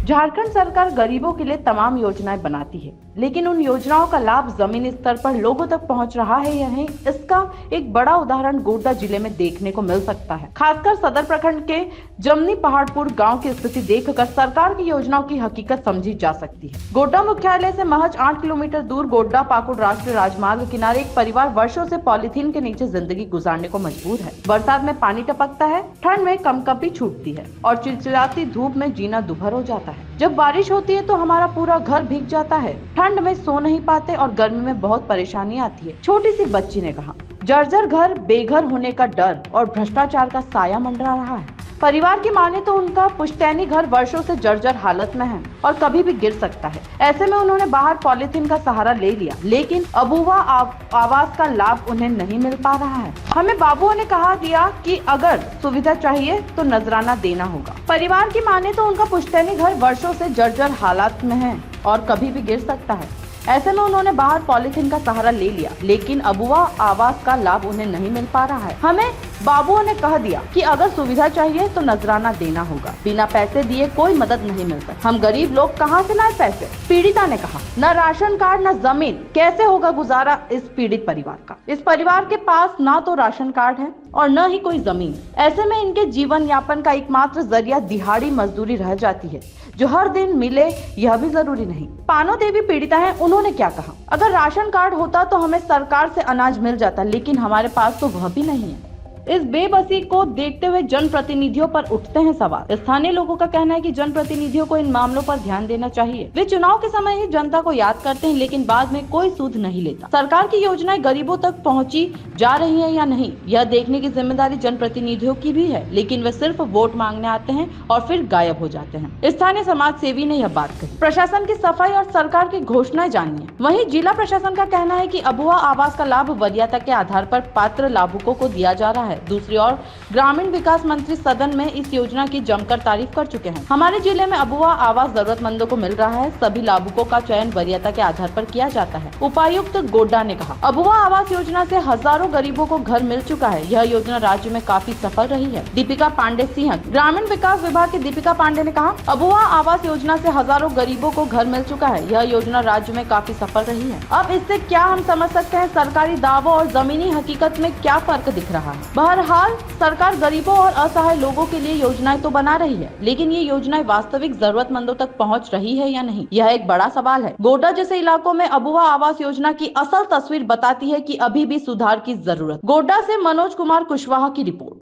झारखंड सरकार गरीबों के लिए तमाम योजनाएं बनाती है, लेकिन उन योजनाओं का लाभ जमीनी स्तर पर लोगों तक पहुंच रहा है या नहीं, इसका एक बड़ा उदाहरण गोड्डा जिले में देखने को मिल सकता है। खासकर सदर प्रखंड के जमनी पहाड़पुर गांव की स्थिति देखकर सरकार की योजनाओं की हकीकत समझी जा सकती है। गोड्डा मुख्यालय से महज 8 किलोमीटर दूर गोड्डा पाकुड़ राष्ट्रीय राजमार्ग किनारे एक परिवार वर्षों से पॉलीथीन के नीचे जिंदगी गुजारने को मजबूर है। बरसात में पानी टपकता है, ठंड में कंपकपी छूटती है और चिलचिलाती धूप में जीना दुभर हो जाता है। जब बारिश होती है तो हमारा पूरा घर भीग जाता है, ठंड में सो नहीं पाते और गर्मी में बहुत परेशानी आती है। छोटी सी बच्ची ने कहा, जर्जर घर, बेघर होने का डर और भ्रष्टाचार का साया मंडरा रहा है। परिवार की माने तो उनका पुश्तैनी घर वर्षों से जर्जर हालत में है और कभी भी गिर सकता है। ऐसे में उन्होंने बाहर पॉलीथीन का सहारा ले लिया, लेकिन अबुआ आवास का लाभ उन्हें नहीं मिल पा रहा है। हमें बाबुओं ने कहा दिया कि अगर सुविधा चाहिए तो नजराना देना होगा। परिवार की माने तो उनका पुश्तैनी घर वर्षों से जर्जर हालात में है और कभी भी गिर सकता है। ऐसे में उन्होंने बाहर पॉलीथीन का सहारा ले लिया, लेकिन अबुआ आवास का लाभ उन्हें नहीं मिल पा रहा है। हमें बाबुओं ने कह दिया कि अगर सुविधा चाहिए तो नजराना देना होगा, बिना पैसे दिए कोई मदद नहीं मिलता। हम गरीब लोग कहां से लाए पैसे? पीड़िता ने कहा, न राशन कार्ड न जमीन, कैसे होगा गुजारा इस पीड़ित परिवार का? इस परिवार के पास ना तो राशन कार्ड है और न ही कोई जमीन। ऐसे में इनके जीवन यापन का एकमात्र जरिया दिहाड़ी मजदूरी रह जाती है, जो हर दिन मिले यह भी जरूरी नहीं। पानो देवी पीड़िता है, उन्होंने क्या कहा, अगर राशन कार्ड होता तो हमें सरकार से अनाज मिल जाता, लेकिन हमारे पास तो वह भी नहीं है। इस बेबसी को देखते हुए जनप्रतिनिधियों पर उठते हैं सवाल। स्थानीय लोगों का कहना है कि जनप्रतिनिधियों को इन मामलों पर ध्यान देना चाहिए। वे चुनाव के समय ही जनता को याद करते हैं, लेकिन बाद में कोई सूद नहीं लेता। सरकार की योजनाएं गरीबों तक पहुंची जा रही है या नहीं, यह देखने की जिम्मेदारी जनप्रतिनिधियों की भी है, लेकिन वे सिर्फ वोट मांगने आते हैं और फिर गायब हो जाते हैं। स्थानीय समाज सेवी ने यह बात कही। प्रशासन की सफाई और सरकार की घोषणाएं जानिए। वहीं जिला प्रशासन का कहना है कि अबुआ आवास का लाभ वरीयता के आधार पर पात्र लाभुकों को दिया जा रहा है। दूसरी ओर ग्रामीण विकास मंत्री सदन में इस योजना की जमकर तारीफ कर चुके हैं। हमारे जिले में अबुआ आवास जरूरतमंदों को मिल रहा है। सभी लाभुकों का चयन वरीयता के आधार पर किया जाता है। उपायुक्त गोड्डा ने कहा, अबुआ आवास योजना से हजारों गरीबों को घर मिल चुका है। यह योजना राज्य में काफी सफल रही है। दीपिका पांडे सिंह, ग्रामीण विकास विभाग की दीपिका पांडे ने कहा, अबुआ आवास योजना से हजारों गरीबों को घर मिल चुका है। यह योजना राज्य में काफी सफल रही है। अब इससे क्या हम समझ सकते हैं सरकारी दावों और जमीनी हकीकत में क्या फर्क दिख रहा है? बहरहाल सरकार गरीबों और असहाय लोगों के लिए योजनाएं तो बना रही है, लेकिन ये योजनाएं वास्तविक जरूरतमंदों तक पहुंच रही है या नहीं, यह एक बड़ा सवाल है। गोड्डा जैसे इलाकों में अबुआ आवास योजना की असल तस्वीर बताती है कि अभी भी सुधार की जरूरत। गोड्डा से मनोज कुमार कुशवाहा की रिपोर्ट।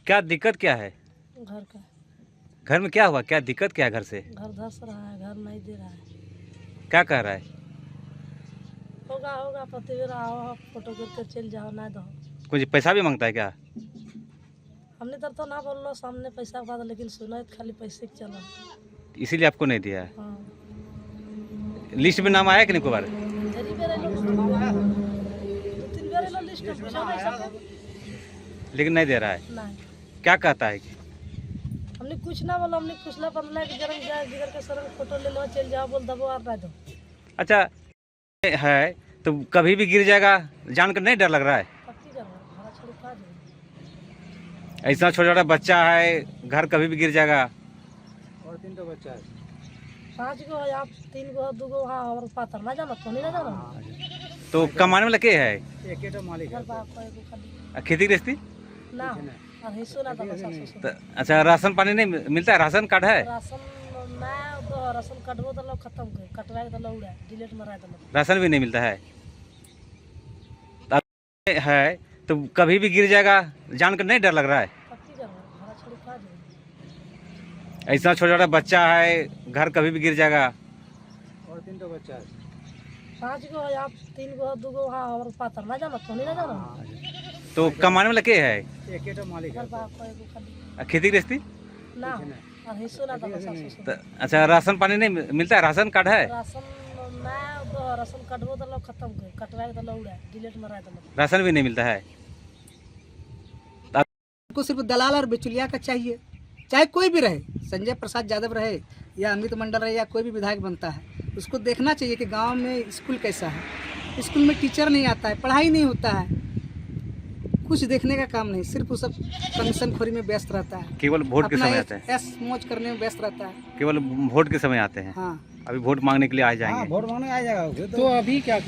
क्या दिक्कत क्या है? घर का। घर में क्या हुआ? क्या दिक्कत क्या है? घर से घर धस रहा है, घर नहीं दे रहा है। क्या कह रहा है? होगा पति आओ, फोटो करके चल जाओ, ना दो। कुछ पैसा भी मांगता है क्या? हमने तो ना बोल लो सामने पैसा बात, लेकिन सुना खाली पैसे के चला, इसीलिए आपको नहीं दिया है। हाँ। लिस्ट में नाम आया कि नहीं कोई बार? लेकिन नहीं दे रहा है। नहीं। क्या कहता है कि हमने कुछ ना बोला, हमने कुछला बदला कि गरम जाए जिगर के सर फोटो ले लो, चल जाओ, बोल दबो और ना दो। अच्छा है तो कभी भी गिर जाएगा, जानकर नहीं डर लग रहा है? ऐसा छोटा छोटा बच्चा है, घर कभी भी गिर जाएगा। और 3 बच्चा है, 5 गो है, आप 3 गो 2 गो, हाँ, और पातर ना जाना तो नहीं ना जाना। तो कमाने वाला के है? एक तो मालिक है। खेती गृहस्थी ना, और हिस्सों ना तो। अच्छा, राशन पानी नहीं मिलता है? राशन कार्ड है? राशन राशन कटबो तो लोग खत्म कर कटवाए तो लोग डिलीट मराए तो लोग। राशन भी नहीं मिलता है? है तो कभी भी गिर जाएगा, जानकर नहीं डर लग रहा है? ऐसा छोटा छोटा बच्चा है, घर कभी भी गिर जाएगा। और 3 बच्चा है, 5 गो है यहाँ, 3 गो 2 गो वहाँ और पातर ना जाना तो नहीं ना जाना। तो कमाने वाला के है? एक ही तो मालिक है। घर बाप को एगो खाली खेती गृहस्थी? ना और हिस्सो ना तो सासू ससुर। तो अच्छा, राशन पानी नहीं मिलता है? राशन कार्ड है? राशन ना दो, राशन कटबो तो लोग खत्म कर, कटवाए तो लोग उड़ा डिलीट मरा तो लोग। राशन भी नहीं मिलता है? को सिर्फ दलाल और बिचौलिया का चाहिए, चाहे कोई भी रहे, संजय प्रसाद यादव रहे या अमित मंडल रहे या कोई भी विधायक बनता है, उसको देखना चाहिए कि गांव में स्कूल कैसा है, स्कूल में टीचर नहीं आता है, पढ़ाई नहीं होता है, कुछ देखने का काम नहीं, सिर्फ वो सब कमीशन खोरी में व्यस्त रहता है, केवल वोट के समय आते हैं? ऐश मौज करने में व्यस्त रहता है। केवल वोट के समय आते हैं? हाँ, अभी वोट मांगने के लिए आ हाँ, जाएंगे। वोट मांगने आ जाएगा। तो अभी क्या